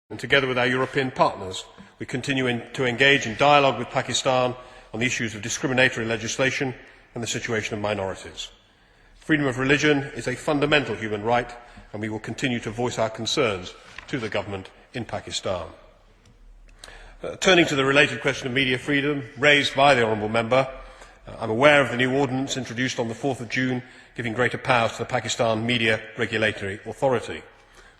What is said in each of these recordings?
And together with our European partners, we continue to engage in dialogue with Pakistan on the issues of discriminatory legislation and the situation of minorities. Freedom of religion is a fundamental human right, and we will continue to voice our concerns to the government in Pakistan. Turning to the related question of media freedom raised by the Honourable Member, I am aware of the new ordinance introduced on the 4th of June giving greater powers to the Pakistan Media Regulatory Authority.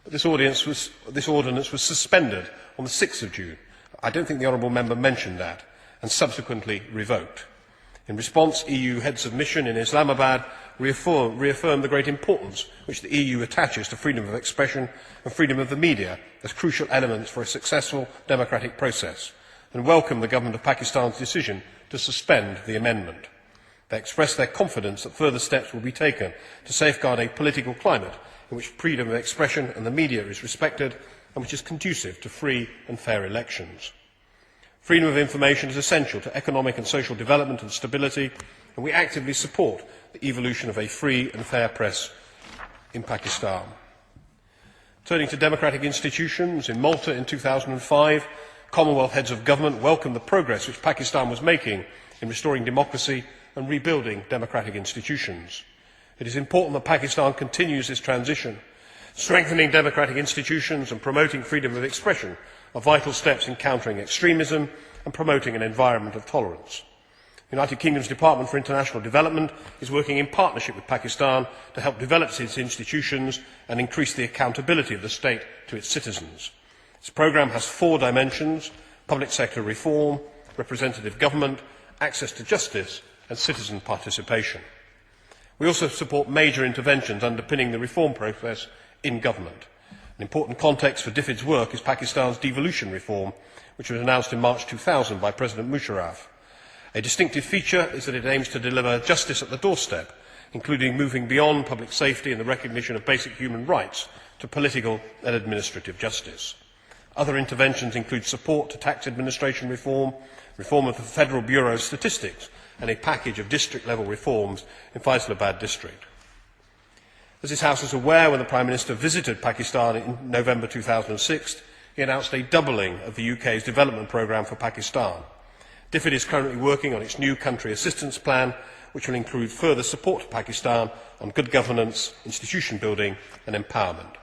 But this ordinance was suspended on the 6th of June. I don't think the Honourable Member mentioned that, and subsequently revoked. In response, EU heads of mission in Islamabad reaffirmed the great importance which the EU attaches to freedom of expression and freedom of the media as crucial elements for a successful democratic process, and welcomed the government of Pakistan's decision to suspend the amendment. They expressed their confidence that further steps will be taken to safeguard a political climate in which freedom of expression and the media is respected and which is conducive to free and fair elections. Freedom of information is essential to economic and social development and stability, and we actively support the evolution of a free and fair press in Pakistan. Turning to democratic institutions, in Malta in 2005, Commonwealth heads of government welcomed the progress which Pakistan was making in restoring democracy and rebuilding democratic institutions. It is important that Pakistan continues this transition. Strengthening democratic institutions and promoting freedom of expression are vital steps in countering extremism and promoting an environment of tolerance. The United Kingdom's Department for International Development is working in partnership with Pakistan to help develop its institutions and increase the accountability of the state to its citizens. This programme has 4 dimensions: public sector reform, representative government, access to justice and citizen participation. We also support major interventions underpinning the reform process in government. An important context for DFID's work is Pakistan's devolution reform, which was announced in March 2000 by President Musharraf. A distinctive feature is that it aims to deliver justice at the doorstep, including moving beyond public safety and the recognition of basic human rights to political and administrative justice. Other interventions include support to tax administration reform, reform of the Federal Bureau of Statistics, and a package of district-level reforms in Faisalabad district. As this House is aware, when the Prime Minister visited Pakistan in November 2006, he announced a doubling of the UK's development programme for Pakistan. DFID is currently working on its new country assistance plan, which will include further support to Pakistan on good governance, institution building and empowerment.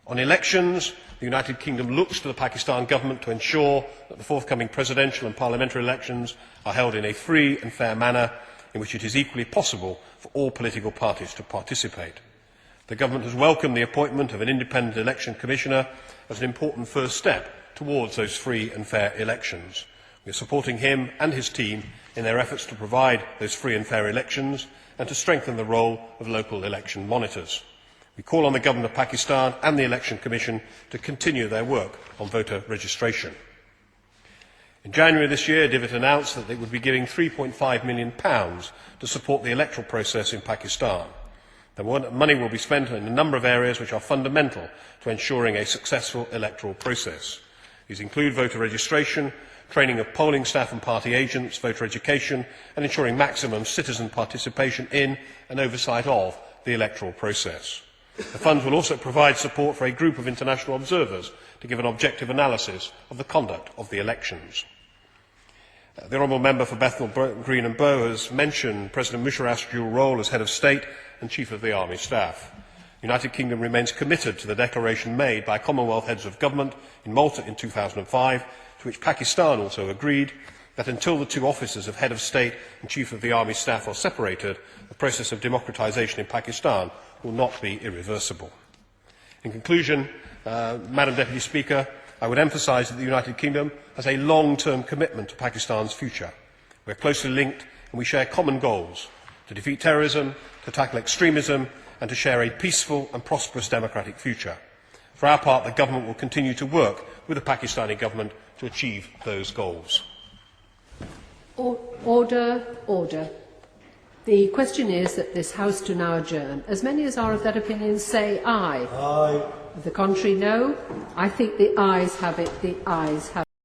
On elections, the United Kingdom looks to the Pakistan government to ensure that the forthcoming presidential and parliamentary elections are held in a free and fair manner in which it is equally possible for all political parties to participate. The government has welcomed the appointment of an independent election commissioner as an important first step towards those free and fair elections. We are supporting him and his team in their efforts to provide those free and fair elections and to strengthen the role of local election monitors. We call on the Government of Pakistan and the Election Commission to continue their work on voter registration. In January this year, DFID announced that it would be giving £3.5 million to support the electoral process in Pakistan. The money will be spent in a number of areas which are fundamental to ensuring a successful electoral process. These include voter registration, training of polling staff and party agents, voter education, and ensuring maximum citizen participation in and oversight of the electoral process. The funds will also provide support for a group of international observers to give an objective analysis of the conduct of the elections. The Honourable Member for Bethnal Green and Bow has mentioned President Musharraf's dual role as Head of State and Chief of the Army Staff. The United Kingdom remains committed to the declaration made by Commonwealth Heads of Government in Malta in 2005, to which Pakistan also agreed, that until the 2 offices of Head of State and Chief of the Army Staff are separated, the process of democratisation in Pakistan will not be irreversible. In conclusion, Madam Deputy Speaker, I would emphasise that the United Kingdom has a long-term commitment to Pakistan's future. We are closely linked and we share common goals: to defeat terrorism, to tackle extremism and to share a peaceful and prosperous democratic future. For our part, the government will continue to work with the Pakistani government to achieve those goals. Order, order. The question is that this House do now adjourn. As many as are of that opinion say aye. Aye. Of the contrary, no. I think the ayes have it. The ayes have it.